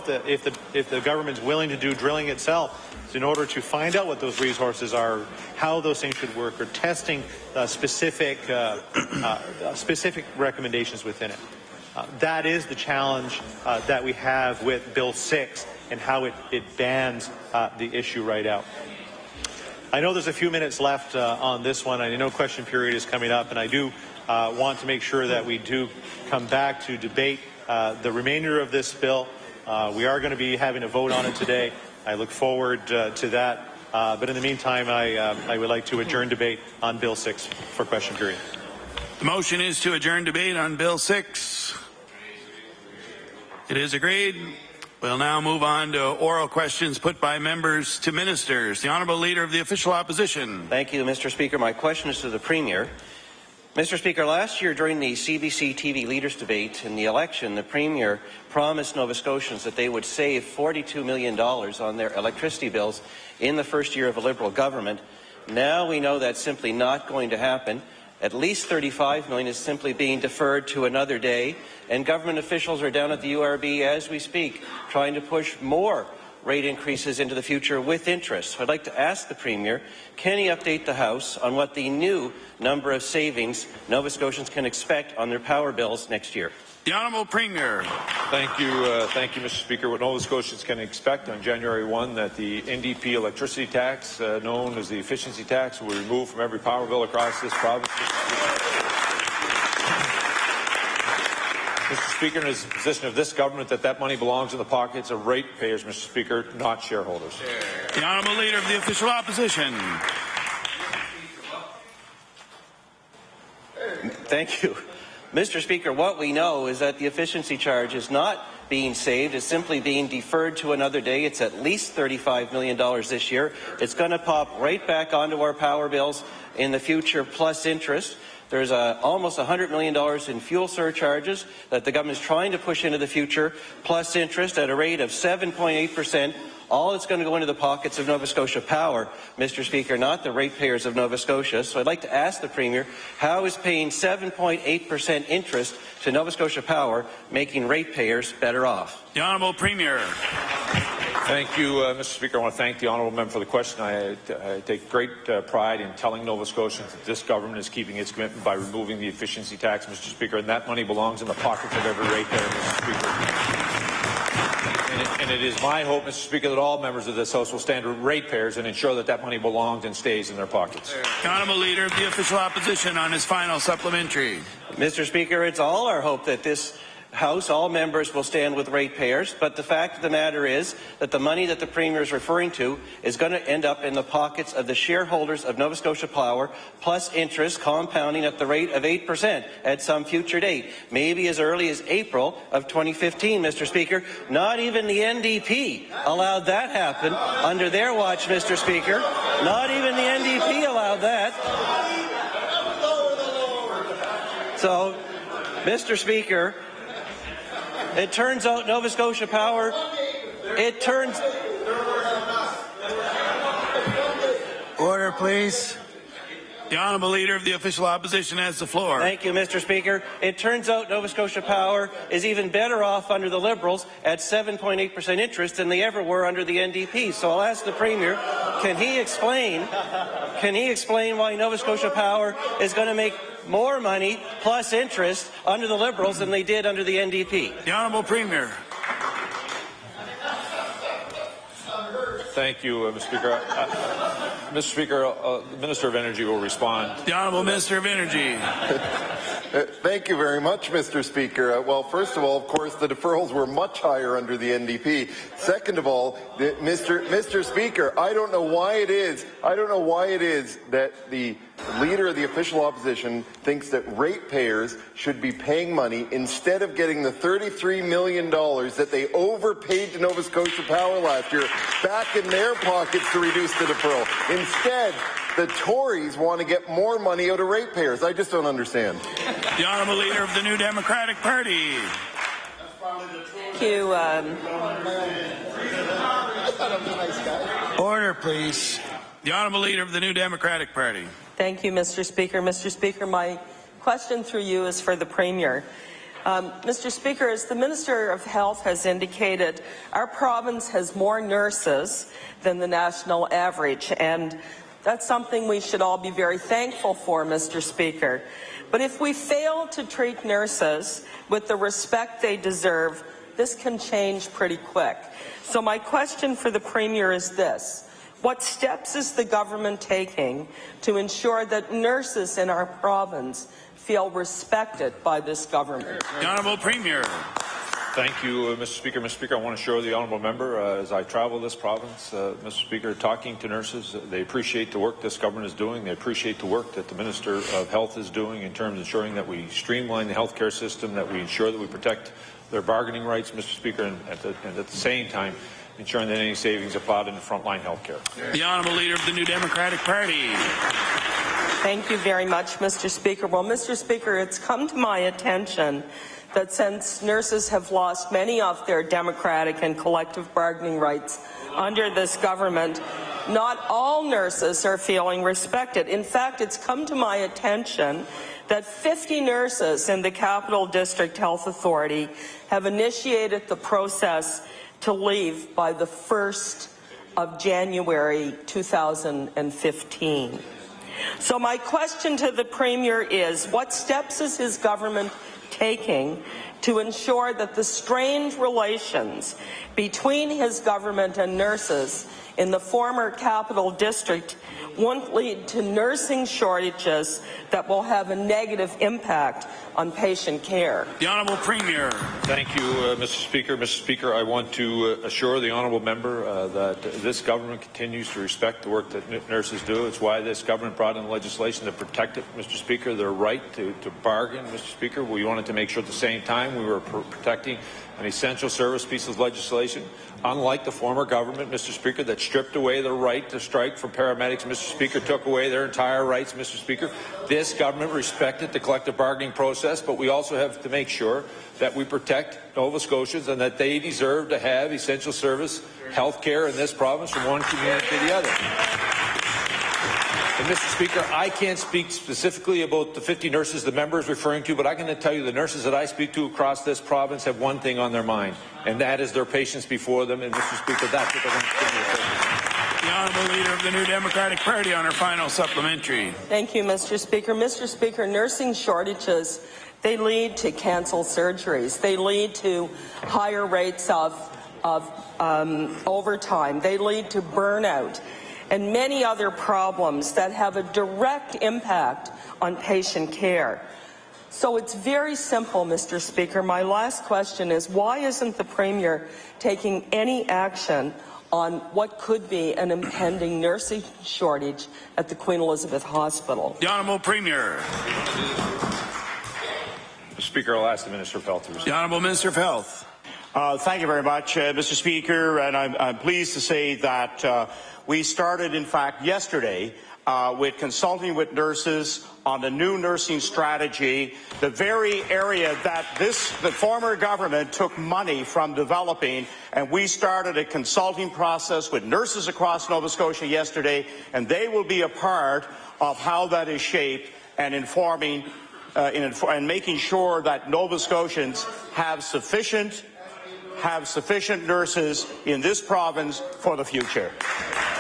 if the government's willing to do drilling itself in order to find out what those resources are, how those things should work, or testing specific recommendations within it. That is the challenge that we have with Bill 6 and how it bans the issue right out. I know there's a few minutes left on this one. I know question period is coming up, and I do want to make sure that we do come back to debate the remainder of this bill. We are going to be having a vote on it today. I look forward to that. But in the meantime, I would like to adjourn debate on Bill 6 for question period. The motion is to adjourn debate on Bill 6. It is agreed. We'll now move on to oral questions put by members to ministers. The Honourable Leader of the Official Opposition. Thank you, Mr. Speaker. My question is to the Premier. Mr. Speaker, last year during the CBC TV Leaders Debate in the election, the Premier promised Nova Scotians that they would save $42 million on their electricity bills in the first year of a Liberal government. Now we know that's simply not going to happen. At least $35 million is simply being deferred to another day, and government officials are down at the URB as we speak, trying to push more rate increases into the future with interest. So I'd like to ask the Premier, can he update the House on what the new number of savings Nova Scotians can expect on their power bills next year? The Honourable Premier. Thank you, Mr. Speaker. What Nova Scotians can expect on January 1 that the NDP electricity tax, known as the efficiency tax, will be removed from every power bill across this province. Mr. Speaker, in his position of this government, that money belongs in the pockets of ratepayers, Mr. Speaker, not shareholders. The Honourable Leader of the Official Opposition. Thank you. Mr. Speaker, what we know is that the efficiency charge is not being saved. It's simply being deferred to another day. It's at least $35 million this year. It's going to pop right back onto our power bills in the future, plus interest. There's almost $100 million in fuel surcharges that the government is trying to push into the future, plus interest at a rate of 7.8%. All it's going to go into the pockets of Nova Scotia Power, Mr. Speaker, not the ratepayers of Nova Scotia. So I'd like to ask the Premier, how is paying 7.8% interest to Nova Scotia Power making ratepayers better off? The Honourable Premier. Thank you, Mr. Speaker. I want to thank the honourable member for the question. I take great pride in telling Nova Scotians that this government is keeping its commitment by removing the efficiency tax, Mr. Speaker, and that money belongs in the pockets of every ratepayer, Mr. Speaker. And it is my hope, Mr. Speaker, that all members of this House will stand with ratepayers and ensure that money belongs and stays in their pockets. The Honourable Leader of the Official Opposition on his final supplementary. Mr. Speaker, it's all our hope that this House, all members will stand with ratepayers, but the fact of the matter is that the money that the Premier is referring to is going to end up in the pockets of the shareholders of Nova Scotia Power, plus interest compounding at the rate of 8% at some future date, maybe as early as April of 2015, Mr. Speaker. Not even the NDP allowed that happen under their watch, Mr. Speaker. Not even the NDP allowed that. So, Mr. Speaker, it turns out Nova Scotia Power, Order, please. The Honourable Leader of the Official Opposition has the floor. Thank you, Mr. Speaker. It turns out Nova Scotia Power is even better off under the Liberals at 7.8% interest than they ever were under the NDP. So I'll ask the Premier, can he explain why Nova Scotia Power is going to make more money plus interest under the Liberals than they did under the NDP? The Honourable Premier. Thank you, Mr. Speaker. Mr. Speaker, the Minister of Energy will respond. The Honourable Minister of Energy. Thank you very much, Mr. Speaker. Well, first of all, of course, the deferrals were much higher under the NDP. Second of all, Mr. Speaker, I don't know why it is that the Leader of the Official Opposition thinks that ratepayers should be paying money instead of getting the $33 million that they overpaid to Nova Scotia Power last year back in their pockets to reduce the deferral. Instead, the Tories want to get more money out of ratepayers. I just don't understand. The Honourable Leader of the New Democratic Party. Thank you. Order, please. The Honourable Leader of the New Democratic Party. Thank you, Mr. Speaker. Mr. Speaker, my question through you is for the Premier. Mr. Speaker, as the Minister of Health has indicated, our province has more nurses than the national average, and that's something we should all be very thankful for, Mr. Speaker. But if we fail to treat nurses with the respect they deserve, this can change pretty quick. So my question for the Premier is this. What steps is the government taking to ensure that nurses in our province feel respected by this government? The Honourable Premier. Thank you, Mr. Speaker. Mr. Speaker, I want to assure the honourable member, as I travel this province, Mr. Speaker, talking to nurses, they appreciate the work this government is doing. They appreciate the work that the Minister of Health is doing in terms of ensuring that we streamline the healthcare system, that we ensure that we protect their bargaining rights, Mr. Speaker, and at the same time, ensuring that any savings are plowed into frontline health care. The Honourable Leader of the New Democratic Party. Thank you very much, Mr. Speaker. Well, Mr. Speaker, it's come to my attention that since nurses have lost many of their democratic and collective bargaining rights under this government, not all nurses are feeling respected. In fact, it's come to my attention that 50 nurses in the Capital District Health Authority have initiated the process to leave by the 1st of January 2015. So my question to the Premier is, what steps is his government taking to ensure that the strained relations between his government and nurses in the former Capital District won't lead to nursing shortages that will have a negative impact on patient care? The Honourable Premier. Thank you, Mr. Speaker. Mr. Speaker, I want to assure the honourable member that this government continues to respect the work that nurses do. It's why this government brought in legislation to protect it, Mr. Speaker, their right to bargain, Mr. Speaker. We wanted to make sure at the same time we were protecting an essential service piece of legislation. Unlike the former government, Mr. Speaker, that stripped away the right to strike for paramedics, Mr. Speaker, took away their entire rights, Mr. Speaker. This government respected the collective bargaining process, but we also have to make sure that we protect Nova Scotians and that they deserve to have essential service health care in this province from one community to the other. And Mr. Speaker, I can't speak specifically about the 50 nurses the member is referring to, but I can tell you the nurses that I speak to across this province have one thing on their mind, and that is their patients before them. And Mr. Speaker, that's what they're going to continue to focus. The Honourable Leader of the New Democratic Party on her final supplementary. Thank you, Mr. Speaker. Mr. Speaker, nursing shortages, they lead to cancelled surgeries. They lead to higher rates of overtime. They lead to burnout and many other problems that have a direct impact on patient care. So it's very simple, Mr. Speaker. My last question is, why isn't the Premier taking any action on what could be an impending nursing shortage at the Queen Elizabeth Hospital? The Honourable Premier. Mr. Speaker, I'll ask the Minister of Health to respond. The Honourable Minister of Health. Thank you very much, Mr. Speaker, and I'm pleased to say that we started, in fact, yesterday with consulting with nurses on the new nursing strategy, the very area that the former government took money from developing, and we started a consulting process with nurses across Nova Scotia yesterday, and they will be a part of how that is shaped and informing and making sure that Nova Scotians have sufficient nurses in this province for the future.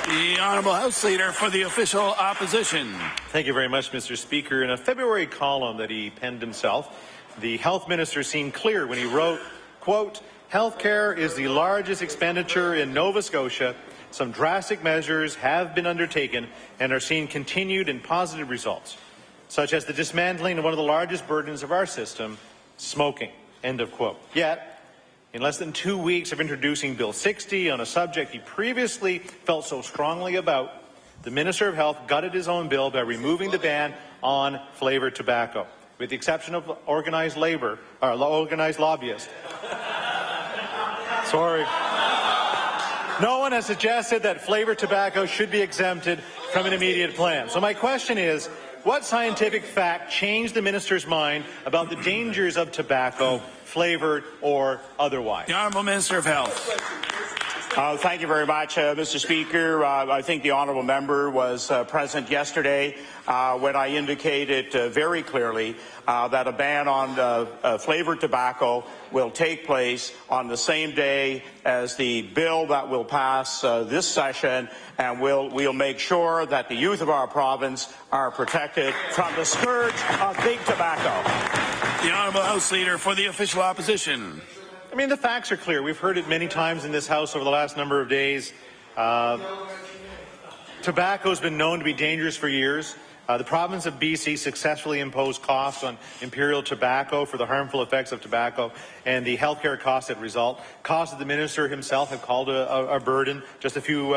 The Honourable House Leader for the Official Opposition. Thank you very much, Mr. Speaker. In a February column that he penned himself, the Health Minister seemed clear when he wrote, quote, "Healthcare is the largest expenditure in Nova Scotia. Some drastic measures have been undertaken and are seeing continued and positive results, such as the dismantling of one of the largest burdens of our system, smoking." End of quote. Yet, in less than 2 weeks of introducing Bill 60 on a subject he previously felt so strongly about, the Minister of Health gutted his own bill by removing the ban on flavoured tobacco, with the exception of organized labor, or organized lobbyists. Sorry. No one has suggested that flavoured tobacco should be exempted from an immediate plan. So my question is, what scientific fact changed the Minister's mind about the dangers of tobacco, flavoured or otherwise? The Honourable Minister of Health. Thank you very much, Mr. Speaker. I think the honourable member was present yesterday when I indicated very clearly that a ban on flavoured tobacco will take place on the same day as the bill that will pass this session, and we'll make sure that the youth of our province are protected from the scourge of big tobacco. The Honourable House Leader for the Official Opposition. I mean, the facts are clear. We've heard it many times in this House over the last number of days. Tobacco has been known to be dangerous for years. The province of BC successfully imposed costs on Imperial Tobacco for the harmful effects of tobacco and the healthcare costs that result. Costs that the minister himself have called a burden just a few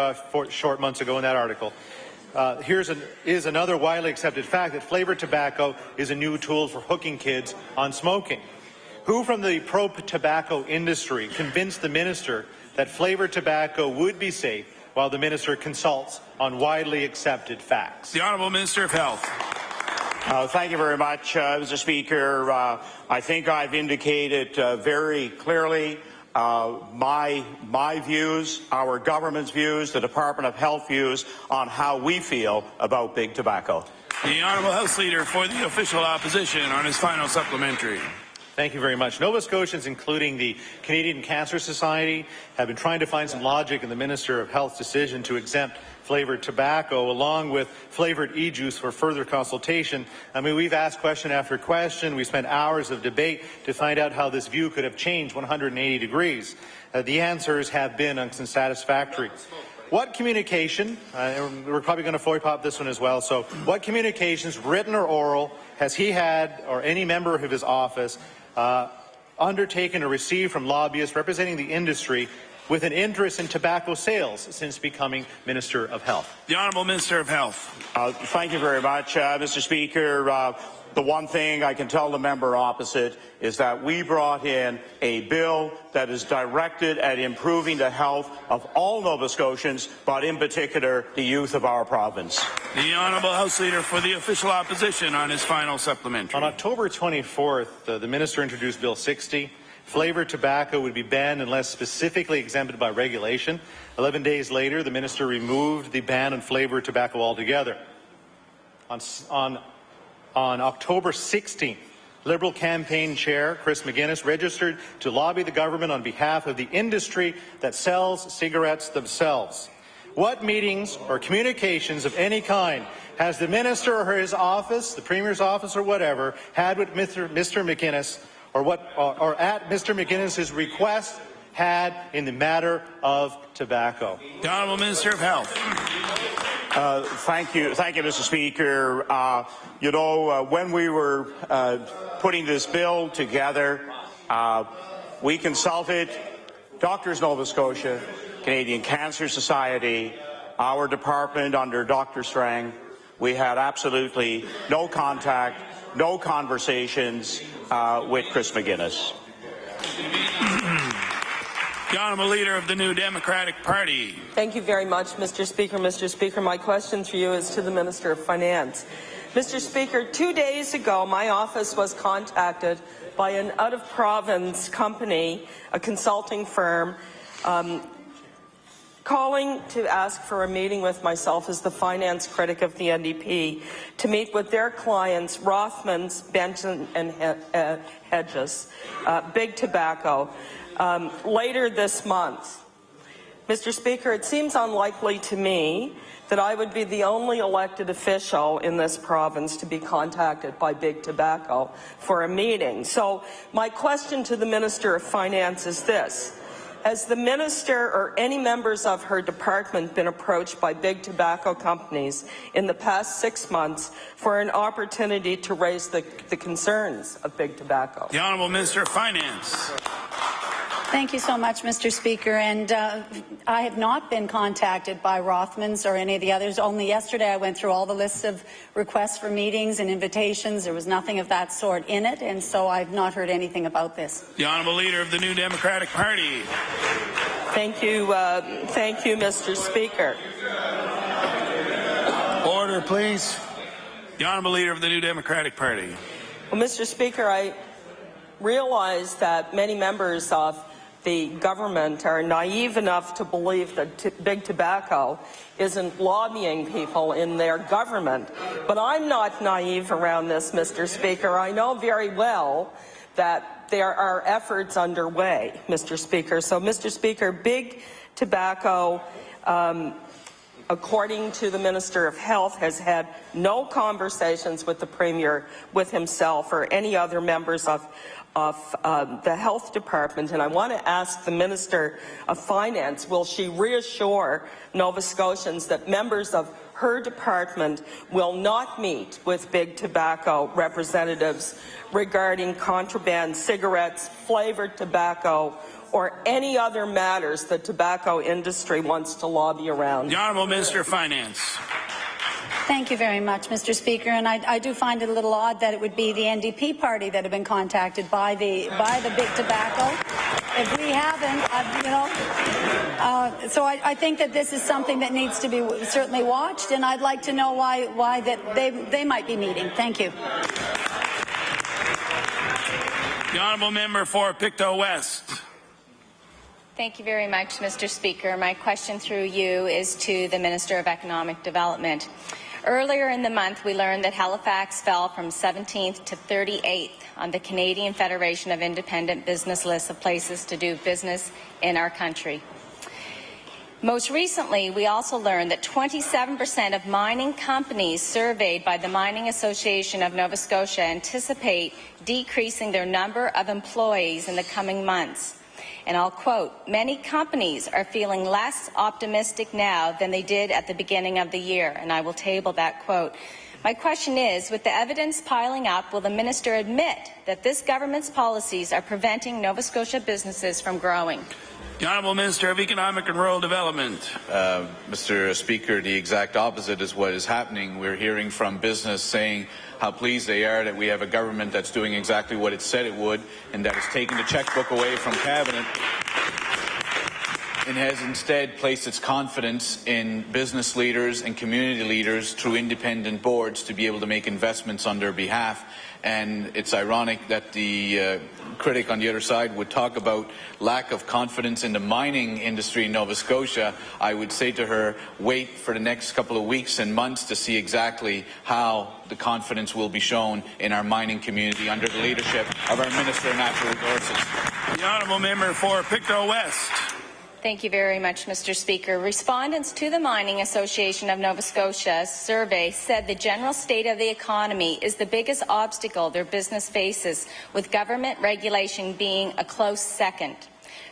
short months ago in that article. Is another widely accepted fact that flavoured tobacco is a new tool for hooking kids on smoking. Who from the pro-tobacco industry convinced the minister that flavoured tobacco would be safe while the minister consults on widely accepted facts? The Honourable Minister of Health. Thank you very much, Mr. Speaker. I think I've indicated very clearly my views, our government's views, the Department of Health views on how we feel about big tobacco. The Honourable House Leader for the Official Opposition on his final supplementary. Thank you very much. Nova Scotians, including the Canadian Cancer Society, have been trying to find some logic in the Minister of Health's decision to exempt flavoured tobacco along with flavoured e-juice for further consultation. I mean, we've asked question after question. We spent hours of debate to find out how this view could have changed 180 degrees. The answers have been unsatisfactory. What communication, we're probably going to FOIPOP this one as well, so what communications, written or oral, has he had or any member of his office undertaken or received from lobbyists representing the industry with an interest in tobacco sales since becoming Minister of Health? The Honourable Minister of Health. Thank you very much, Mr. Speaker. The one thing I can tell the member opposite is that we brought in a bill that is directed at improving the health of all Nova Scotians, but in particular the youth of our province. The Honourable House Leader for the Official Opposition on his final supplementary. On October 24th, the minister introduced Bill 60. Flavoured tobacco would be banned unless specifically exempted by regulation. 11 days later, the minister removed the ban on flavoured tobacco altogether. On October 16th, Liberal campaign chair Chris McGuinness registered to lobby the government on behalf of the industry that sells cigarettes themselves. What meetings or communications of any kind has the minister or his office, the Premier's office or whatever, had with Mr. McGuinness or at Mr. McGuinness's request had in the matter of tobacco? The Honourable Minister of Health. Thank you, Mr. Speaker. When we were putting this bill together, we consulted Doctors Nova Scotia, Canadian Cancer Society, our department under Dr. Strang. We had absolutely no contact, no conversations with Chris McGuinness. The Honourable Leader of the New Democratic Party. Thank you very much, Mr. Speaker. Mr. Speaker, my question for you is to the Minister of Finance. Mr. Speaker, 2 days ago, my office was contacted by an out-of-province company, a consulting firm, calling to ask for a meeting with myself as the finance critic of the NDP to meet with their clients, Rothmans, Benson and Hedges, Big Tobacco, later this month. Mr. Speaker, it seems unlikely to me that I would be the only elected official in this province to be contacted by Big Tobacco for a meeting. So my question to the Minister of Finance is this. Has the minister or any members of her department been approached by big tobacco companies in the past 6 months for an opportunity to raise the concerns of big tobacco? The Honourable Minister of Finance. Thank you so much, Mr. Speaker. And I have not been contacted by Rothmans or any of the others. Only yesterday I went through all the lists of requests for meetings and invitations. There was nothing of that sort in it, and so I've not heard anything about this. The Honourable Leader of the New Democratic Party. Thank you, Mr. Speaker. Order, please. The Honourable Leader of the New Democratic Party. Well, Mr. Speaker, I realize that many members of the government are naive enough to believe that Big Tobacco isn't lobbying people in their government. But I'm not naive around this, Mr. Speaker. I know very well that there are efforts underway, Mr. Speaker. So, Mr. Speaker, Big Tobacco, according to the Minister of Health, has had no conversations with the Premier, with himself, or any other members of the Health Department. And I want to ask the Minister of Finance, will she reassure Nova Scotians that members of her department will not meet with Big Tobacco representatives regarding contraband cigarettes, flavoured tobacco, or any other matters the tobacco industry wants to lobby around? The Honourable Minister of Finance. Thank you very much, Mr. Speaker. And I do find it a little odd that it would be the NDP party that have been contacted by the Big Tobacco. If we haven't, so I think that this is something that needs to be certainly watched, and I'd like to know why that they might be meeting. Thank you. The Honourable Member for Pictou West. Thank you very much, Mr. Speaker. My question through you is to the Minister of Economic Development. Earlier in the month, we learned that Halifax fell from 17th to 38th on the Canadian Federation of Independent Business list of places to do business in our country. Most recently, we also learned that 27% of mining companies surveyed by the Mining Association of Nova Scotia anticipate decreasing their number of employees in the coming months. And I'll quote, "Many companies are feeling less optimistic now than they did at the beginning of the year," and I will table that quote. My question is, with the evidence piling up, will the minister admit that this government's policies are preventing Nova Scotia businesses from growing? The Honourable Minister of Economic and Rural Development. Mr. Speaker, the exact opposite is what is happening. We're hearing from business saying how pleased they are that we have a government that's doing exactly what it said it would, and that is taking the checkbook away from Cabinet and has instead placed its confidence in business leaders and community leaders through independent boards to be able to make investments on their behalf. And it's ironic that the critic on the other side would talk about lack of confidence in the mining industry in Nova Scotia. I would say to her, wait for the next couple of weeks and months to see exactly how the confidence will be shown in our mining community under the leadership of our Minister of Natural Resources. The Honourable Member for Pictou West. Thank you very much, Mr. Speaker. Respondents to the Mining Association of Nova Scotia's survey said the general state of the economy is the biggest obstacle their business faces, with government regulation being a close second.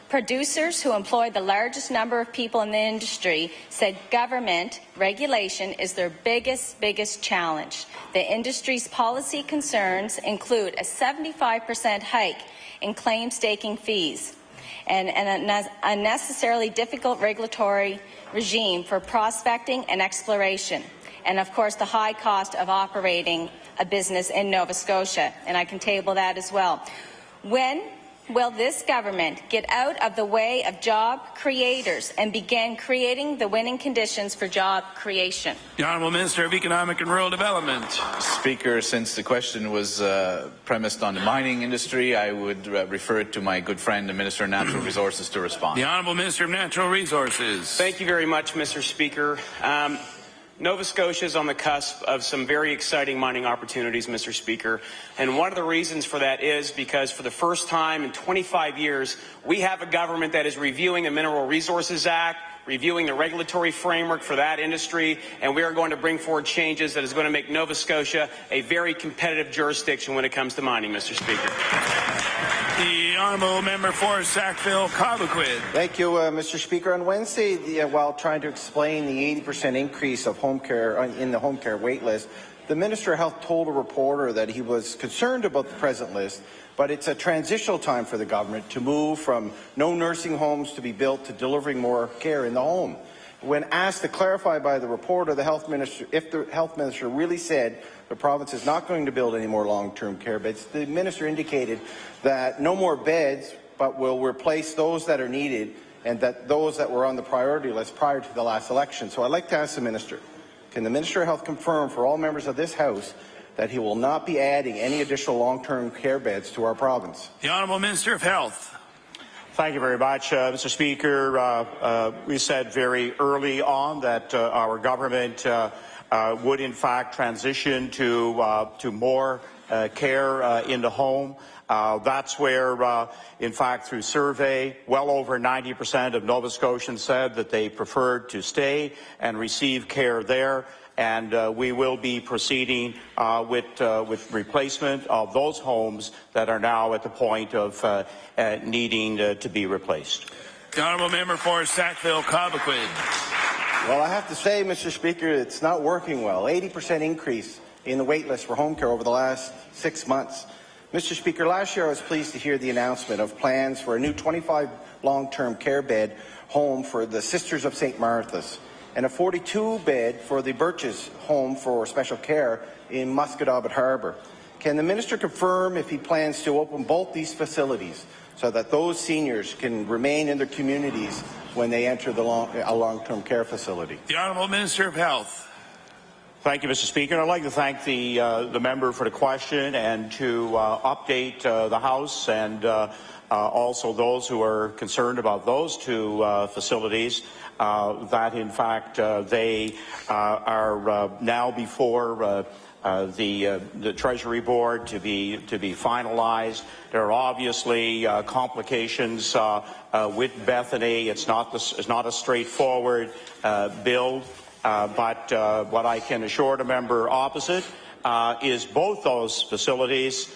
Producers who employ the largest number of people in the industry said government regulation is their biggest challenge. The industry's policy concerns include a 75% hike in claim staking fees, and an unnecessarily difficult regulatory regime for prospecting and exploration, and of course the high cost of operating a business in Nova Scotia, and I can table that as well. When will this government get out of the way of job creators and begin creating the winning conditions for job creation? The Honourable Minister of Economic and Rural Development. Speaker, since the question was premised on the mining industry, I would refer it to my good friend, the Minister of Natural Resources, to respond. The Honourable Minister of Natural Resources. Thank you very much, Mr. Speaker. Nova Scotia is on the cusp of some very exciting mining opportunities, Mr. Speaker. And one of the reasons for that is because for the first time in 25 years, we have a government that is reviewing the Mineral Resources Act, reviewing the regulatory framework for that industry, and we are going to bring forward changes that is going to make Nova Scotia a very competitive jurisdiction when it comes to mining, Mr. Speaker. The Honourable Member for Sackville-Cobequid. Thank you, Mr. Speaker. On Wednesday, while trying to explain the 80% increase of home care in the home care wait list, the Minister of Health told a reporter that he was concerned about the present list, but it's a transitional time for the government to move from no nursing homes to be built to delivering more care in the home. When asked to clarify by the reporter, the Health Minister, if the Health Minister really said the province is not going to build any more long-term care beds, the Minister indicated that no more beds, but will replace those that are needed and that those that were on the priority list prior to the last election. So I'd like to ask the Minister, can the Minister of Health confirm for all members of this House that he will not be adding any additional long-term care beds to our province? The Honourable Minister of Health. Thank you very much, Mr. Speaker. We said very early on that our government would in fact transition to more care in the home. That's where, in fact, through survey, well over 90% of Nova Scotians said that they preferred to stay and receive care there. And we will be proceeding with replacement of those homes that are now at the point of needing to be replaced. The honourable member for Sackville-Cobequid. Well, I have to say, Mr. Speaker, it's not working well. 80% increase in the wait list for home care over the last 6 months. Mr. Speaker, last year I was pleased to hear the announcement of plans for a new 25 long-term care bed home for the Sisters of St. Martha's and a 42-bed for the Birches Home for Special Care in Musquodoboit Harbour. Can the minister confirm if he plans to open both these facilities so that those seniors can remain in their communities when they enter a long-term care facility? The Honourable Minister of Health. Thank you, Mr. Speaker. I'd like to thank the member for the question and to update the House and also those who are concerned about those two facilities that, in fact, they are now before the Treasury Board to be finalized. There are obviously complications with Bethany. It's not a straightforward build. But what I can assure the member opposite is both those facilities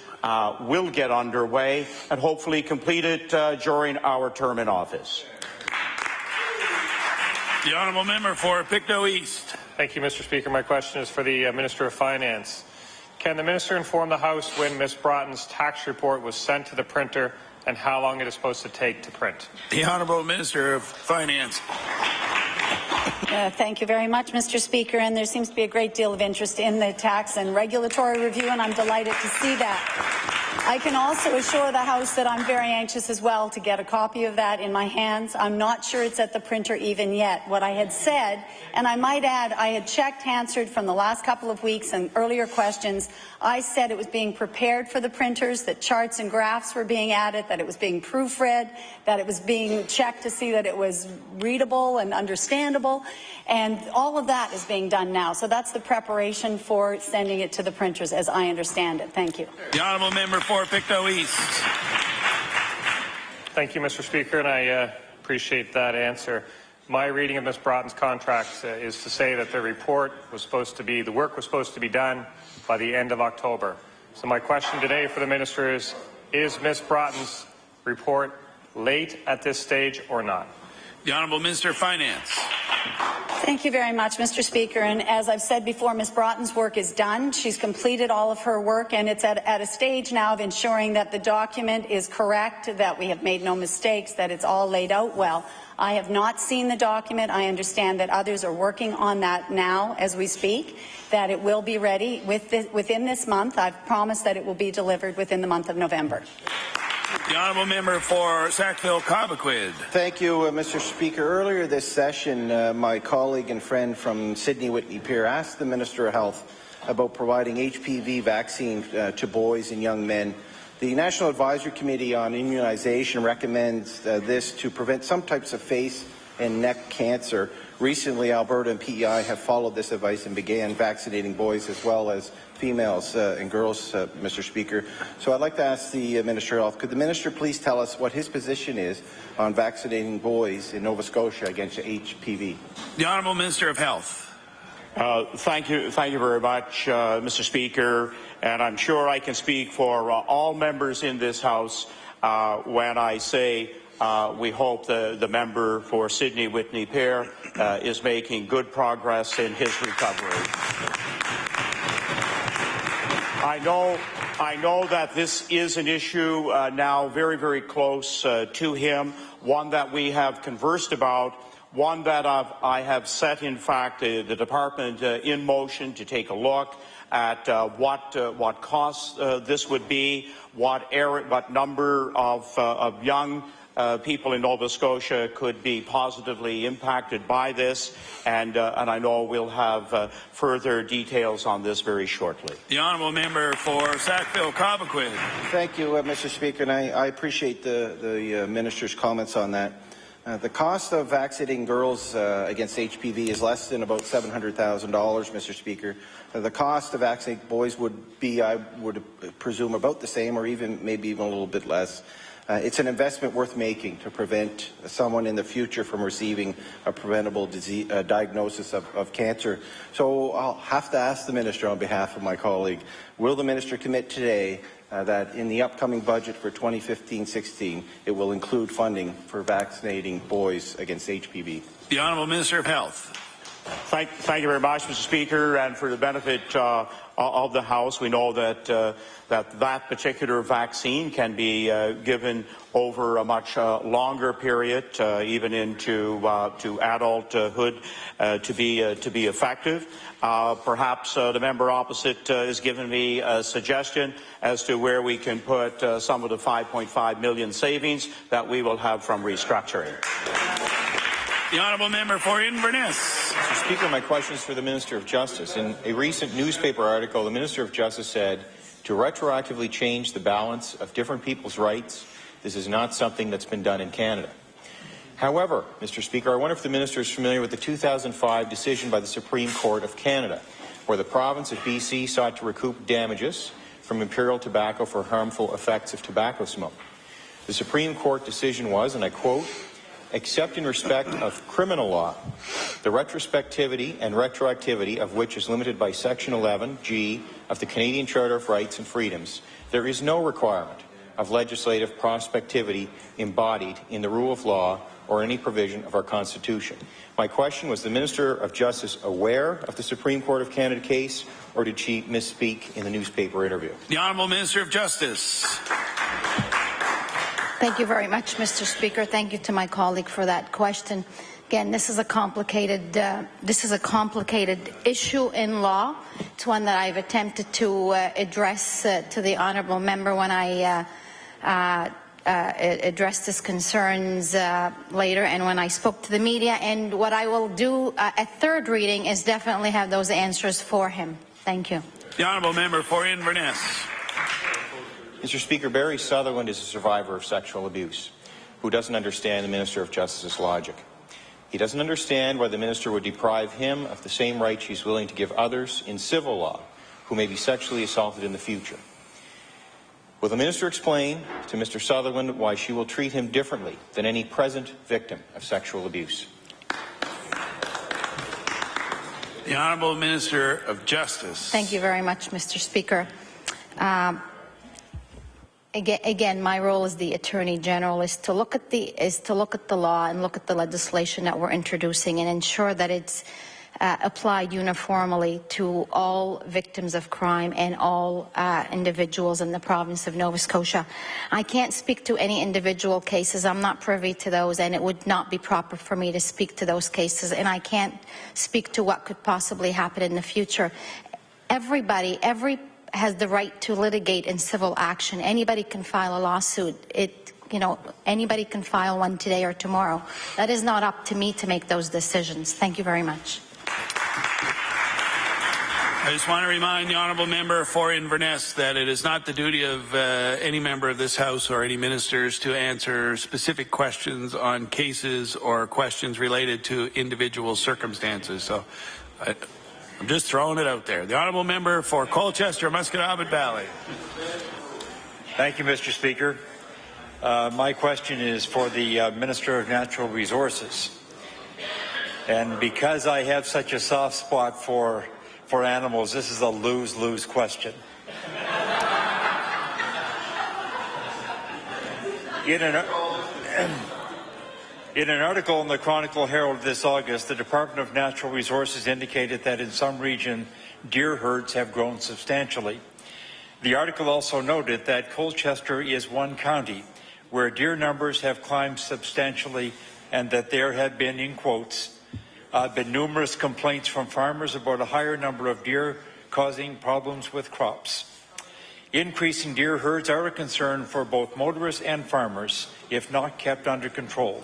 will get underway and hopefully completed during our term in office. The honourable member for Pictou East. Thank you, Mr. Speaker. My question is for the Minister of Finance. Can the minister inform the House when Ms. Broughton's tax report was sent to the printer and how long it is supposed to take to print? The honourable Minister of Finance. Thank you very much, Mr. Speaker. And there seems to be a great deal of interest in the tax and regulatory review, and I'm delighted to see that. I can also assure the House that I'm very anxious as well to get a copy of that in my hands. I'm not sure it's at the printer even yet. What I had said, and I might add, I had checked Hansard from the last couple of weeks and earlier questions. I said it was being prepared for the printers, that charts and graphs were being added, that it was being proofread, that it was being checked to see that it was readable and understandable, and all of that is being done now. So that's the preparation for sending it to the printers, as I understand it. Thank you. The honourable member for Pictou East. Thank you, Mr. Speaker, and I appreciate that answer. My reading of Ms. Broughton's contract is to say that the work was supposed to be done by the end of October. So my question today for the minister is Ms. Broughton's report late at this stage or not? The honourable Minister of Finance. Thank you very much, Mr. Speaker. And as I've said before, Ms. Broughton's work is done. She's completed all of her work, and it's at a stage now of ensuring that the document is correct, that we have made no mistakes, that it's all laid out well. I have not seen the document. I understand that others are working on that now as we speak, that it will be ready within this month. I've promised that it will be delivered within the month of November. The honourable member for Sackville-Cobequid. Thank you, Mr. Speaker. Earlier this session, my colleague and friend from Sydney Whitney Pier asked the Minister of Health about providing HPV vaccine to boys and young men. The National Advisory Committee on Immunization recommends this to prevent some types of face and neck cancer. Recently, Alberta and PEI have followed this advice and began vaccinating boys as well as females and girls, Mr. Speaker. So I'd like to ask the Minister of Health, could the Minister please tell us what his position is on vaccinating boys in Nova Scotia against HPV? The Honourable Minister of Health. Thank you very much, Mr. Speaker, and I'm sure I can speak for all members in this House when I say we hope the member for Sydney Whitney Pier is making good progress in his recovery. I know that this is an issue now very close to him, one that we have conversed about, one that I have set, in fact, the department in motion to take a look at what costs this would be, what number of young people in Nova Scotia could be positively impacted by this, and I know we'll have further details on this very shortly. The honourable member for Sackville-Cobequid. Thank you, Mr. Speaker, and I appreciate the Minister's comments on that. The cost of vaccinating girls against HPV is less than about $700,000, Mr. Speaker. The cost of vaccinating boys would be, I would presume, about the same, or maybe even a little bit less. It's an investment worth making to prevent someone in the future from receiving a preventable disease, diagnosis of cancer. So I'll have to ask the Minister on behalf of my colleague, will the Minister commit today that in the upcoming budget for 2015-16, it will include funding for vaccinating boys against HPV? The Honourable Minister of Health. Thank you very much, Mr. Speaker, and for the benefit of the House, we know that that particular vaccine can be given over a much longer period, even into to adulthood, to be effective. Perhaps the member opposite has given me a suggestion as to where we can put some of the $5.5 million savings that we will have from restructuring. The Honourable Member for Inverness. Mr. Speaker, my question is for the Minister of Justice. In a recent newspaper article, the Minister of Justice said, to retroactively change the balance of different people's rights, this is not something that's been done in Canada. However, Mr. Speaker, I wonder if the Minister is familiar with the 2005 decision by the Supreme Court of Canada, where the province of BC sought to recoup damages from Imperial Tobacco for harmful effects of tobacco smoke. The Supreme Court decision was, and I quote, except in respect of criminal law, the retrospectivity and retroactivity of which is limited by Section 11G of the Canadian Charter of Rights and Freedoms, there is no requirement of legislative prospectivity embodied in the rule of law or any provision of our Constitution. My question, was the Minister of Justice aware of the Supreme Court of Canada case, or did she misspeak in the newspaper interview? The Honourable Minister of Justice. Thank you very much, Mr. Speaker. Thank you to my colleague for that question. Again, this is a complicated issue in law. It's one that I've attempted to address to the honourable member when I addressed his concerns later, and when I spoke to the media. And what I will do at third reading is definitely have those answers for him. Thank you. The Honourable Member for Inverness. Mr. Speaker, Barry Sutherland is a survivor of sexual abuse who doesn't understand the Minister of Justice's logic. He doesn't understand why the Minister would deprive him of the same rights she's willing to give others in civil law who may be sexually assaulted in the future. Will the Minister explain to Mr. Sutherland why she will treat him differently than any present victim of sexual abuse? The Honourable Minister of Justice. Thank you very much, Mr. Speaker. Again, my role as the Attorney General is to look at the law and look at the legislation that we're introducing and ensure that it's applied uniformly to all victims of crime and all individuals in the province of Nova Scotia. I can't speak to any individual cases. I'm not privy to those, and it would not be proper for me to speak to those cases, and I can't speak to what could possibly happen in the future. Every has the right to litigate in civil action. Anybody can file a lawsuit. Anybody can file one today or tomorrow. That is not up to me to make those decisions. Thank you very much. I just want to remind the Honourable Member for Inverness that it is not the duty of any member of this House or any ministers to answer specific questions on cases or questions related to individual circumstances. So I'm just throwing it out there. The Honourable Member for Colchester, Musqueam Valley. Thank you, Mr. Speaker. My question is for the Minister of Natural Resources. And because I have such a soft spot for animals, this is a lose-lose question. In an article in the Chronicle Herald this August, the Department of Natural Resources indicated that in some region, deer herds have grown substantially. The article also noted that Colchester is one county where deer numbers have climbed substantially, and that there have been, in quotes, been numerous complaints from farmers about a higher number of deer causing problems with crops. Increasing deer herds are a concern for both motorists and farmers if not kept under control.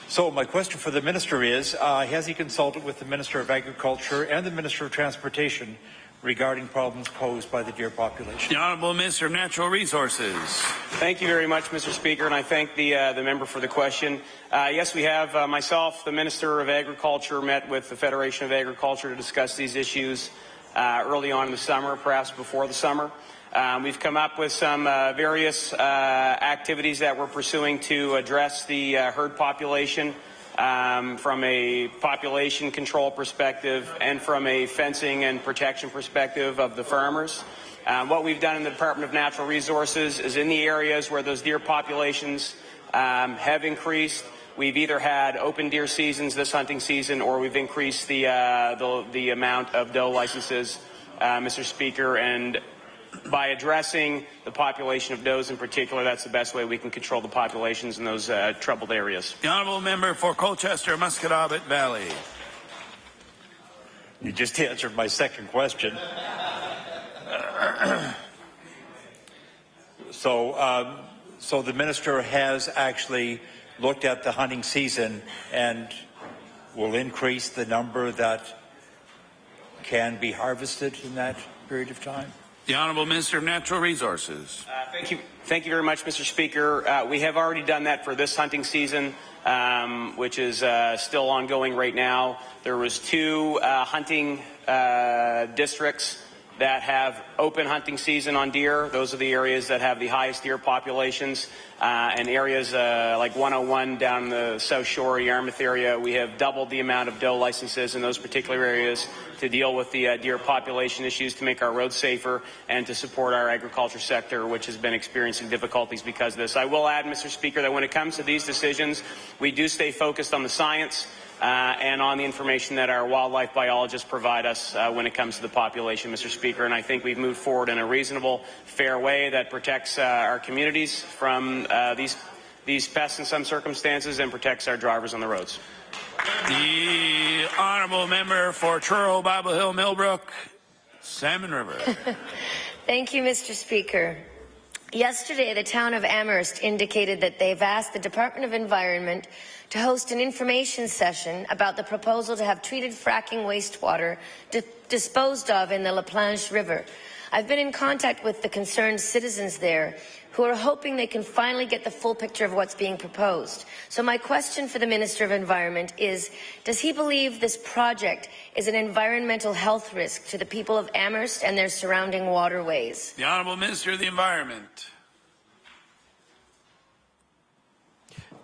So my question for the Minister is, has he consulted with the Minister of Agriculture and the Minister of Transportation regarding problems posed by the deer population? The Honourable Minister of Natural Resources. Thank you very much, Mr. Speaker, and I thank the member for the question. Yes, we have, myself, the Minister of Agriculture, met with the Federation of Agriculture to discuss these issues early on in the summer, perhaps before the summer. We've come up with some various activities that we're pursuing to address the herd population from a population control perspective and from a fencing and protection perspective of the farmers. What we've done in the Department of Natural Resources is in the areas where those deer populations have increased, we've either had open deer seasons this hunting season or we've increased the amount of doe licenses, Mr. Speaker, and by addressing the population of does in particular, that's the best way we can control the populations in those troubled areas. The Honourable Member for Colchester, Musquodoboit Valley. You just answered my second question. So the Minister has actually looked at the hunting season and will increase the number that can be harvested in that period of time? The Honourable Minister of Natural Resources. Thank you very much, Mr. Speaker. We have already done that for this hunting season, which is still ongoing right now. There was 2 hunting districts that have open hunting season on deer. Those are the areas that have the highest deer populations. And areas like 101 down the South Shore, Yarmouth area, we have doubled the amount of doe licenses in those particular areas to deal with the deer population issues, to make our roads safer, and to support our agriculture sector, which has been experiencing difficulties because of this. I will add, Mr. Speaker, that when it comes to these decisions, we do stay focused on the science and on the information that our wildlife biologists provide us when it comes to the population, Mr. Speaker. And I think we've moved forward in a reasonable, fair way that protects our communities from these pests in some circumstances and protects our drivers on the roads. The Honourable Member for Truro, Bible Hill, Millbrook, Salmon River. Thank you, Mr. Speaker. Yesterday, the town of Amherst indicated that they've asked the Department of Environment to host an information session about the proposal to have treated fracking wastewater disposed of in the La Planche River. I've been in contact with the concerned citizens there who are hoping they can finally get the full picture of what's being proposed. So my question for the Minister of Environment is, does he believe this project is an environmental health risk to the people of Amherst and their surrounding waterways? The Honourable Minister of the Environment.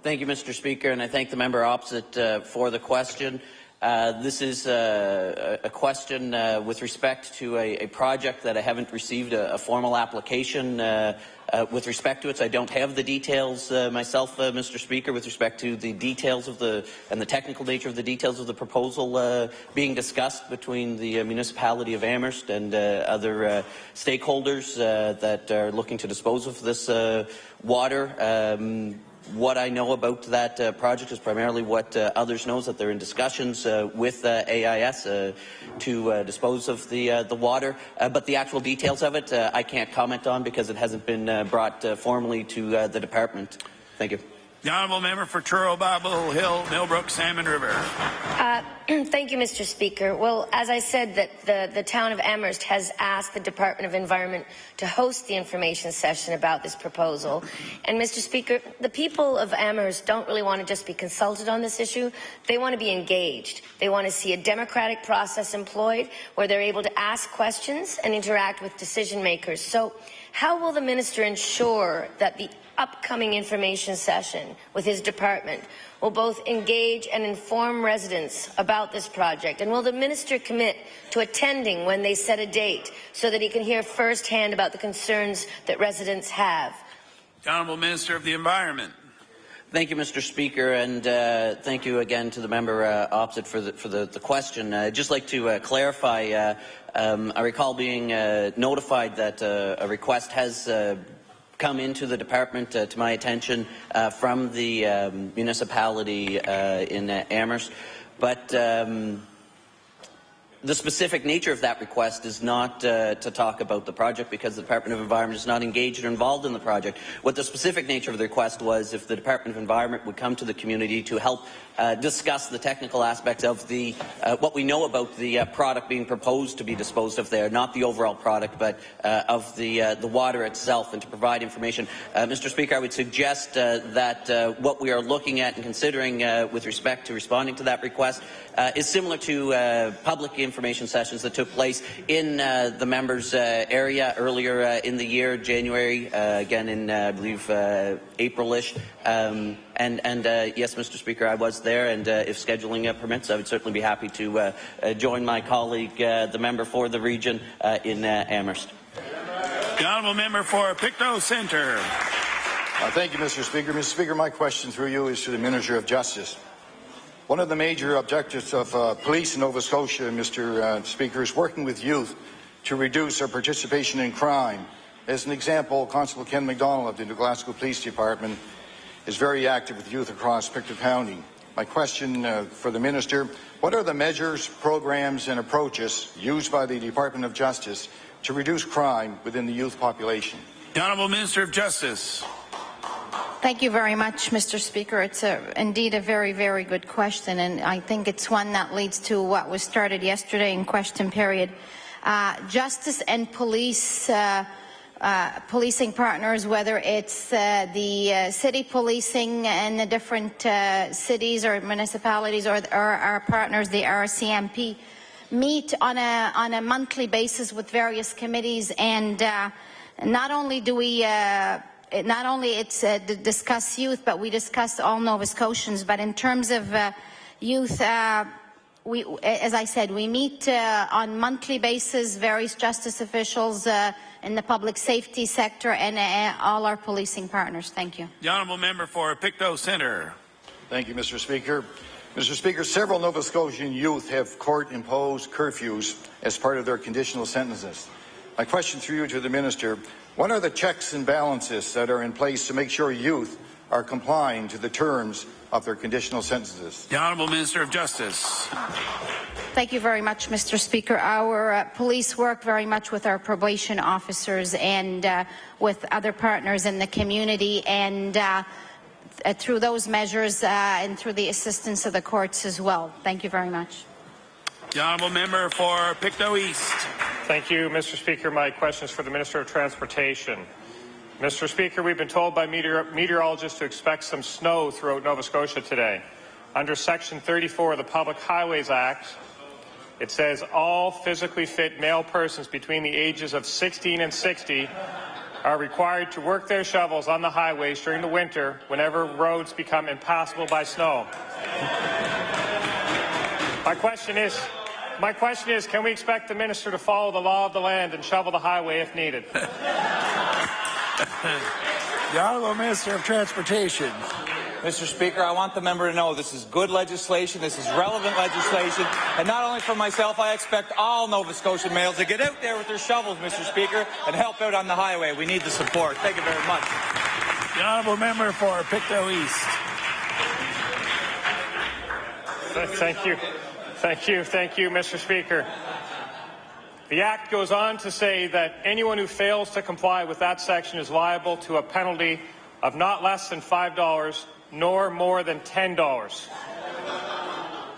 Thank you, Mr. Speaker, and I thank the member opposite for the question. This is a question with respect to a project that I haven't received a formal application with respect to it. So I don't have the details myself, Mr. Speaker, with respect to the details of the technical nature of the details of the proposal being discussed between the municipality of Amherst and other stakeholders that are looking to dispose of this water. What I know about that project is primarily what others know, is that they're in discussions with AIS to dispose of the water. But the actual details of it I can't comment on because it hasn't been brought formally to the department. Thank you. The Honourable Member for Truro, Bible Hill, Millbrook, Salmon River. Thank you, Mr. Speaker. Well, as I said, that the town of Amherst has asked the Department of Environment to host the information session about this proposal. And, Mr. Speaker, the people of Amherst don't really want to just be consulted on this issue. They want to be engaged. They want to see a democratic process employed where they're able to ask questions and interact with decision makers. So how will the minister ensure that the upcoming information session with his department will both engage and inform residents about this project? And will the minister commit to attending when they set a date so that he can hear firsthand about the concerns that residents have? The Honourable Minister of the Environment. Thank you, Mr. Speaker, and thank you again to the member opposite for the question. I'd just like to clarify. I recall being notified that a request has come into the department to my attention from the municipality in Amherst, but The specific nature of that request is not to talk about the project, because the Department of Environment is not engaged or involved in the project. What the specific nature of the request was, if the Department of Environment would come to the community to help discuss the technical aspects of the what we know about the product being proposed to be disposed of there, not the overall product, but of the water itself, and to provide information. Mr. Speaker, I would suggest that what we are looking at and considering with respect to responding to that request is similar to public information sessions that took place in the members' area earlier in the year, January, again in, I believe, April-ish. Yes, Mr. Speaker, I was there, and if scheduling permits, I would certainly be happy to join my colleague, the member for the region in Amherst. The honourable member for Pictou Centre. Thank you, Mr. Speaker. Mr. Speaker, my question through you is to the Minister of Justice. One of the major objectives of police in Nova Scotia, Mr. Speaker, is working with youth to reduce their participation in crime. As an example, Constable Ken McDonald of the New Glasgow Police Department is very active with youth across Pictou County. My question for the Minister, what are the measures, programs and approaches used by the Department of Justice to reduce crime within the youth population? The Honourable Minister of Justice. Thank you very much, Mr. Speaker. It's indeed a very, very good question, and I think it's one that leads to what was started yesterday in question period. Justice and police, policing partners, whether it's the city policing in the different cities or municipalities, or our partners, the RCMP, meet on a monthly basis with various committees, and not only do we not only discuss youth, but we discuss all Nova Scotians. But in terms of youth, as I said, we meet on monthly basis, various justice officials in the public safety sector, and all our policing partners. Thank you. The honourable member for Pictou Centre. Thank you, Mr. Speaker. Mr. Speaker, several Nova Scotian youth have court-imposed curfews as part of their conditional sentences. My question through you to the Minister, what are the checks and balances that are in place to make sure youth are complying to the terms of their conditional sentences? The Honourable Minister of Justice. Thank you very much, Mr. Speaker. Our police work very much with our probation officers and with other partners in the community, and through those measures and through the assistance of the courts as well. Thank you very much. The honourable member for Pictou East. Thank you, Mr. Speaker. My question is for the Minister of Transportation. Mr. Speaker, we've been told by meteorologists to expect some snow throughout Nova Scotia today. Under Section 34 of the Public Highways Act, it says all physically fit male persons between the ages of 16 and 60 are required to work their shovels on the highways during the winter whenever roads become impassable by snow. My question is, can we expect the Minister to follow the law of the land and shovel the highway if needed? The Honourable Minister of Transportation. Mr. Speaker, I want the member to know this is good legislation, this is relevant legislation, and not only for myself, I expect all Nova Scotian males to get out there with their shovels, Mr. Speaker, and help out on the highway. We need the support. Thank you very much. The honourable member for Pictou East. Thank you, Mr. Speaker. The Act goes on to say that anyone who fails to comply with that section is liable to a penalty of not less than $5 nor more than $10.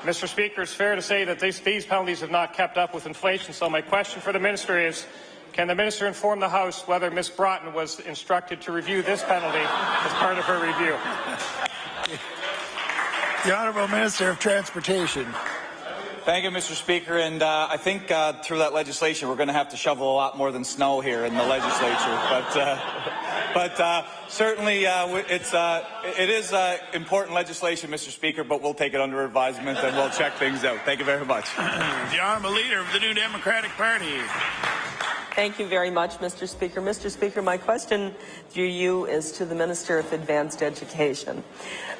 Mr. Speaker, it's fair to say that these penalties have not kept up with inflation, so my question for the Minister is, can the Minister inform the House whether Ms. Broughton was instructed to review this penalty as part of her review? The Honourable Minister of Transportation. Thank you, Mr. Speaker. And I think through that legislation, we're going to have to shovel a lot more than snow here in the legislature. But certainly, it is important legislation, Mr. Speaker. But we'll take it under advisement and we'll check things out. Thank you very much. The Honourable Leader of the New Democratic Party. Thank you very much, Mr. Speaker. Mr. Speaker, my question to you is to the Minister of Advanced Education.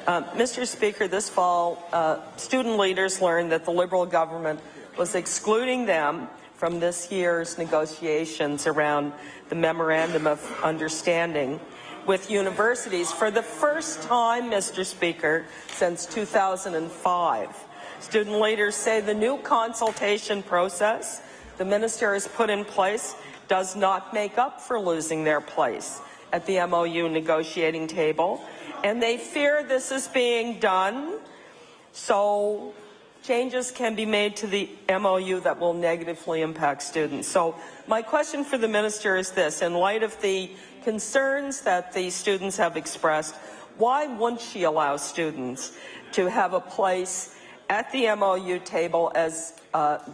Mr. Speaker, this fall, student leaders learned that the Liberal government was excluding them from this year's negotiations around the Memorandum of Understanding with universities for the first time, Mr. Speaker, since 2005. Student leaders say the new consultation process the minister has put in place does not make up for losing their place at the MOU negotiating table, and they fear this is being done so changes can be made to the MOU that will negatively impact students. So my question for the minister is this: in light of the concerns that the students have expressed, why wouldn't she allow students to have a place at the MOU table as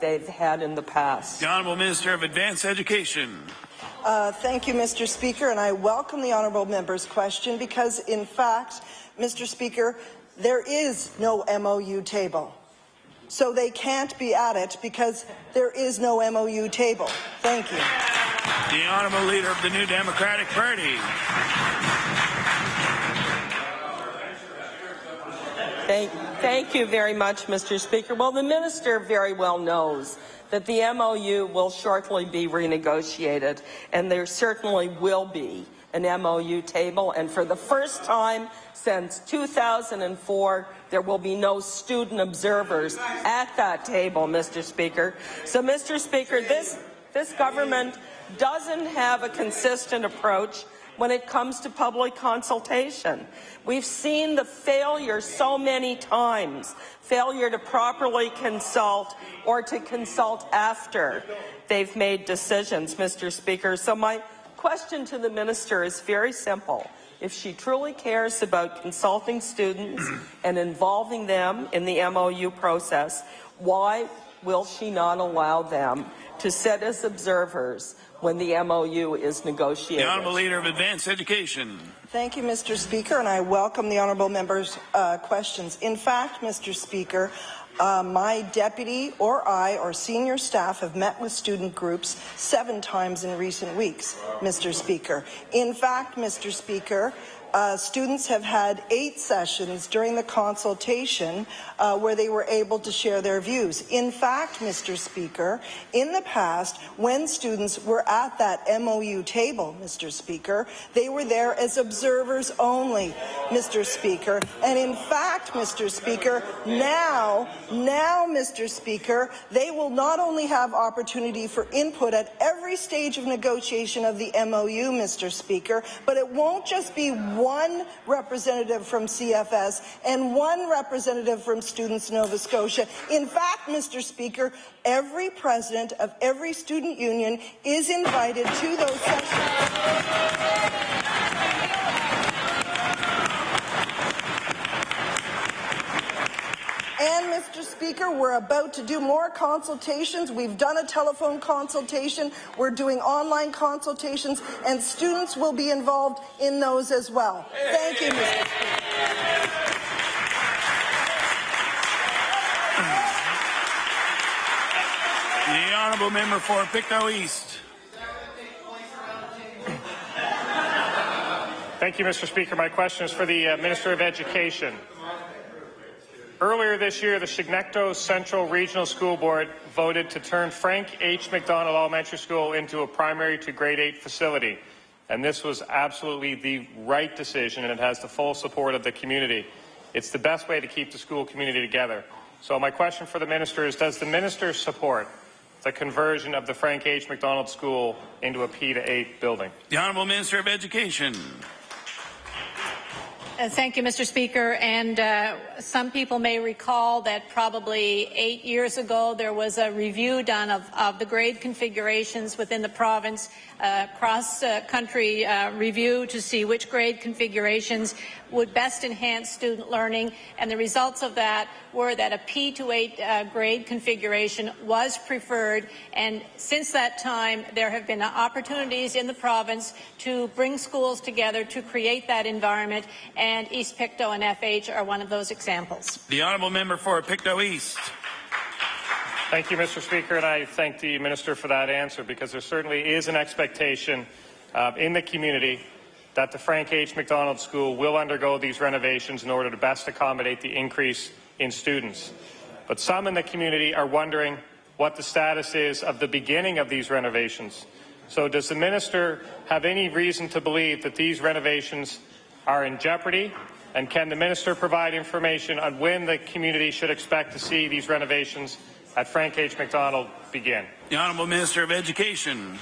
they've had in the past? The Honourable Minister of Advanced Education. Thank you, Mr. Speaker, and I welcome the honourable member's question because, in fact, Mr. Speaker, there is no MOU table. So they can't be at it because there is no MOU table. Thank you. The Honourable Leader of the New Democratic Party. Thank you very much, Mr. Speaker. Well, the minister very well knows that the MOU will shortly be renegotiated, and there certainly will be an MOU table, and for the first time since 2004, there will be no student observers at that table, Mr. Speaker. So, Mr. Speaker, this government doesn't have a consistent approach when it comes to public consultation. We've seen the failure so many times, failure to properly consult or to consult after they've made decisions, Mr. Speaker. So my question to the minister is very simple. If she truly cares about consulting students and involving them in the MOU process, why will she not allow them to sit as observers when the MOU is negotiated? The Honourable Leader of Advanced Education. Thank you, Mr. Speaker, and I welcome the honourable member's questions. In fact, Mr. Speaker, my deputy or I or senior staff have met with student groups 7 times in recent weeks, Mr. Speaker. In fact, Mr. Speaker, students have had 8 sessions during the consultation where they were able to share their views. In fact, Mr. Speaker, in the past, when students were at that MOU table, Mr. Speaker, they were there as observers only, Mr. Speaker. And in fact, Mr. Speaker, now, Mr. Speaker, they will not only have opportunity for input at every stage of negotiation of the MOU, Mr. Speaker, but it won't just be one representative from CFS and one representative from Students Nova Scotia. In fact, Mr. Speaker, every president of every student union is invited to those sessions. And, Mr. Speaker, we're about to do more consultations. We've done a telephone consultation. We're doing online consultations, and students will be involved in those as well. Thank you, Mr. Speaker. The Honourable Member for Pictou East. Thank you, Mr. Speaker. My question is for the Minister of Education. Earlier this year, the Chignecto Central Regional School Board voted to turn Frank H. McDonald Elementary School into a primary to grade 8 facility. And this was absolutely the right decision, and it has the full support of the community. It's the best way to keep the school community together. So my question for the minister is, does the minister support the conversion of the Frank H. McDonald School into a P to 8 building? The Honourable Minister of Education. Thank you, Mr. Speaker. And some people may recall that probably 8 years ago there was a review done of the grade configurations within the province, cross-country review to see which grade configurations would best enhance student learning. And the results of that were that a P to 8 grade configuration was preferred. And since that time, there have been opportunities in the province to bring schools together to create that environment. And East Pictou and FH are one of those examples. The Honourable Member for Pictou East. Thank you, Mr. Speaker, and I thank the Minister for that answer, because there certainly is an expectation in the community that the Frank H. McDonald School will undergo these renovations in order to best accommodate the increase in students. But some in the community are wondering what the status is of the beginning of these renovations. So does the Minister have any reason to believe that these renovations are in jeopardy, And can the minister provide information on when the community should expect to see these renovations at Frank H. MacDonald begin? The Honourable Minister of Education.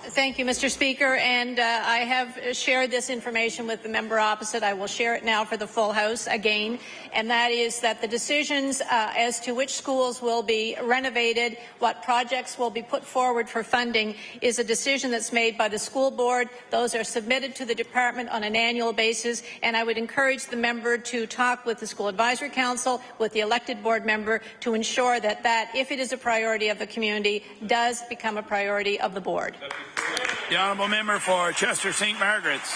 Thank you, Mr. Speaker, and I have shared this information with the member opposite. I will share it now for the full House again, and that is that the decisions as to which schools will be renovated, what projects will be put forward for funding, is a decision that's made by the school board. Those are submitted to the department on an annual basis, and I would encourage the member to talk with the School Advisory Council, with the elected board member, to ensure that if it is a priority of the community, does become a priority of the board. The Honourable Member for Chester St. Margaret's.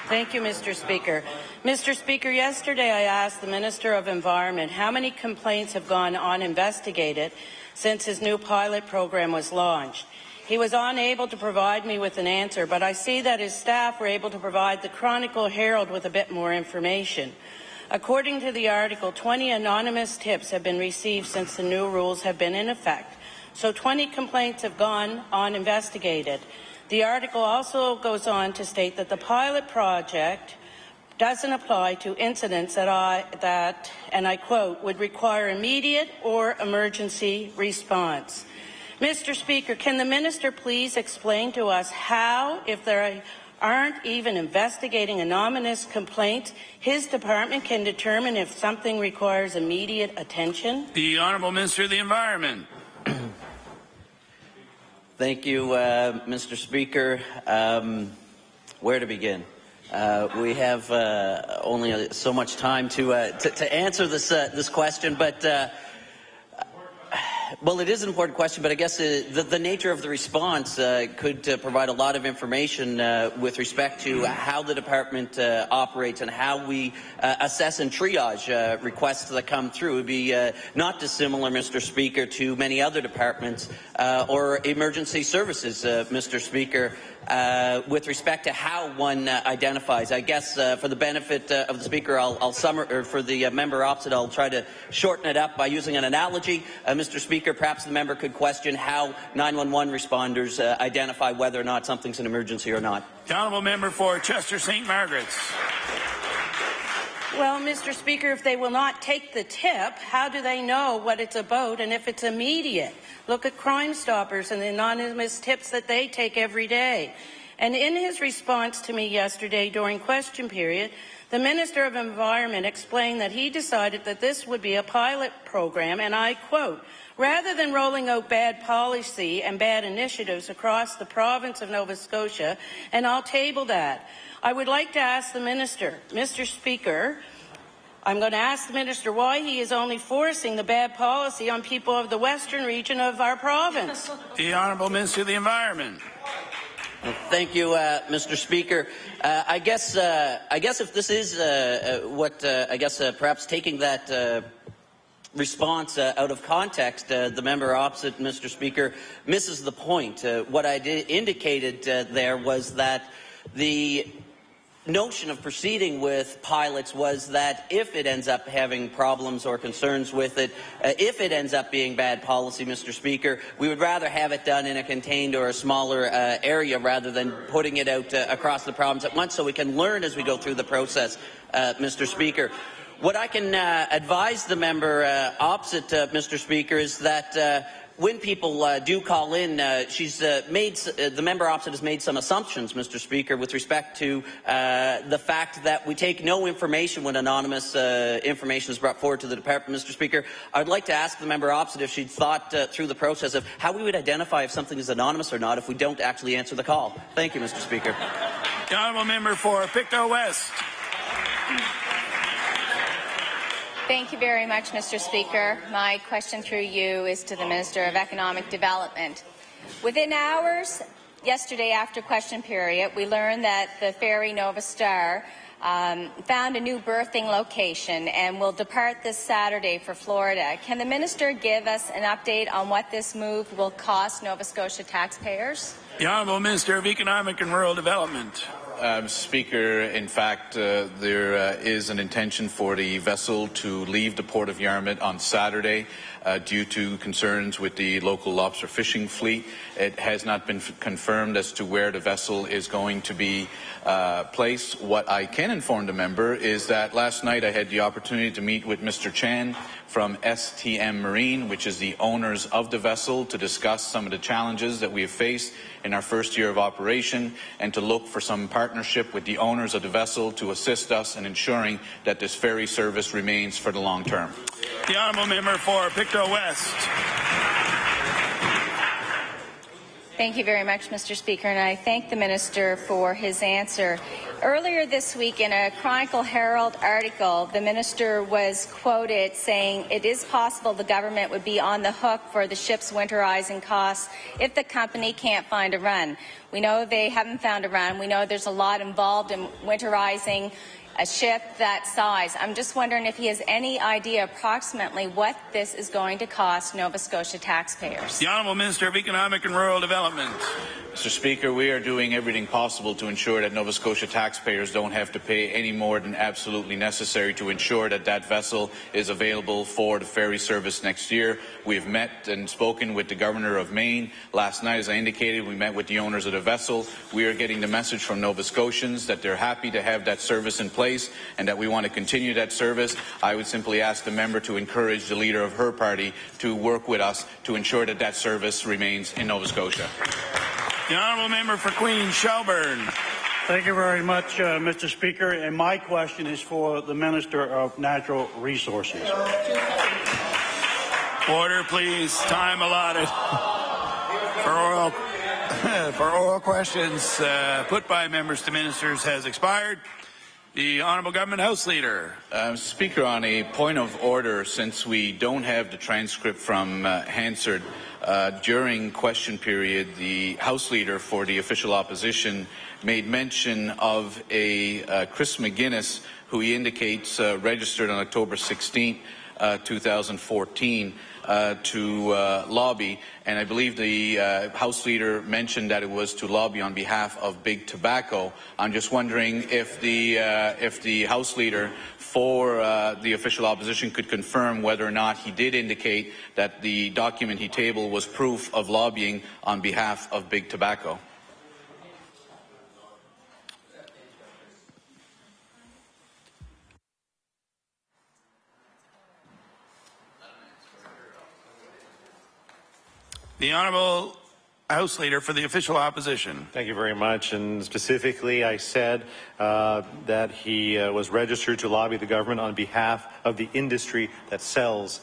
Thank you, Mr. Speaker. Mr. Speaker, yesterday I asked the Minister of Environment how many complaints have gone uninvestigated since his new pilot program was launched. He was unable to provide me with an answer, but I see that his staff were able to provide the Chronicle Herald with a bit more information. According to the article, 20 anonymous tips have been received since the new rules have been in effect. So 20 complaints have gone uninvestigated. The article also goes on to state that the pilot project doesn't apply to incidents that, and I quote, would require immediate or emergency response. Mr. Speaker, can the minister please explain to us how, if there aren't even investigating anonymous complaints, his department can determine if something requires immediate attention? The Honourable Minister of the Environment. Thank you, Mr. Speaker. Where to begin? We have only so much time to answer this question, but well, it is an important question, but I guess the nature of the response could provide a lot of information with respect to how the department operates and how we assess and triage requests that come through. It would be not dissimilar, Mr. Speaker, to many other departments or emergency services, Mr. Speaker, with respect to how one identifies. I guess for the benefit of the Speaker, or for the member opposite, I'll try to shorten it up by using an analogy. Mr. Speaker, perhaps the member could question how 911 responders identify whether or not something's an emergency or not. The Honourable Member for Chester St. Margaret's. Well, Mr. Speaker, if they will not take the tip, how do they know what it's about and if it's immediate? Look at Crime Stoppers and the anonymous tips that they take every day. And in his response to me yesterday during question period, the Minister of Environment explained that he decided that this would be a pilot program, and I quote, rather than rolling out bad policy and bad initiatives across the province of Nova Scotia, and I'll table that. I would like to ask the Minister, Mr. Speaker, I'm going to ask the Minister why he is only forcing the bad policy on people of the western region of our province. The Honourable Minister of the Environment. Thank you, Mr. Speaker. I guess if this is perhaps taking that response out of context, the member opposite, Mr. Speaker, misses the point. What I indicated there was that the notion of proceeding with pilots was that if it ends up having problems or concerns with it, if it ends up being bad policy, Mr. Speaker, we would rather have it done in a contained or a smaller area rather than putting it out across the province at once so we can learn as we go through the process, Mr. Speaker. What I can advise the member opposite, Mr. Speaker, is that when people do call in, the member opposite has made some assumptions, Mr. Speaker, with respect to the fact that we take no information when anonymous information is brought forward to the department, Mr. Speaker. I'd like to ask the member opposite if she'd thought through the process of how we would identify if something is anonymous or not if we don't actually answer the call. Thank you, Mr. Speaker. The Honourable Member for Pictou West. Thank you very much, Mr. Speaker. My question through you is to the Minister of Economic Development. Within hours yesterday after question period, we learned that the ferry Nova Star found a new berthing location and will depart this Saturday for Florida. Can the Minister give us an update on what this move will cost Nova Scotia taxpayers? The Honourable Minister of Economic and Rural Development. Speaker, in fact, there is an intention for the vessel to leave the Port of Yarmouth on Saturday due to concerns with the local lobster fishing fleet. It has not been confirmed as to where the vessel is going to be placed. What I can inform the member is that last night I had the opportunity to meet with Mr. Chan from STM Marine, which is the owners of the vessel, to discuss some of the challenges that we have faced in our first year of operation and to look for some partnership with the owners of the vessel to assist us in ensuring that this ferry service remains for the long term. The honourable member for Pictou West. Thank you very much, Mr. Speaker, and I thank the Minister for his answer. Earlier this week, in a Chronicle Herald article, the Minister was quoted saying it is possible the government would be on the hook for the ship's winterizing costs if the company can't find a run. We know they haven't found a run. We know there's a lot involved in winterizing a ship that size. I'm just wondering if he has any idea approximately what this is going to cost Nova Scotia taxpayers. The Honourable Minister of Economic and Rural Development. Mr. Speaker, we are doing everything possible to ensure that Nova Scotia taxpayers don't have to pay any more than absolutely necessary to ensure that that vessel is available for the ferry service next year. We have met and spoken with the Governor of Maine. Last night, as I indicated, we met with the owners of the vessel. We are getting the message from Nova Scotians that they're happy to have that service in place and that we want to continue that service. I would simply ask the member to encourage the leader of her party to work with us to ensure that that service remains in Nova Scotia. The honourable member for Queens Shelburne. Thank you very much, Mr. Speaker. And my question is for the Minister of Natural Resources. Order, please. Time allotted for oral questions put by members to ministers has expired. The Honourable Government House Leader. Speaker, on a point of order, since we don't have the transcript from Hansard, during question period, the House Leader for the official opposition made mention of a Chris McGuinness, who he indicates registered on October 16, 2014, to lobby, and I believe the House Leader mentioned that it was to lobby on behalf of Big Tobacco. I'm just wondering if the House Leader for the official opposition could confirm whether or not he did indicate that the document he tabled was proof of lobbying on behalf of Big Tobacco. The Honourable House Leader for the official opposition. Thank you very much. And specifically, I said that he was registered to lobby the government on behalf of the industry that sells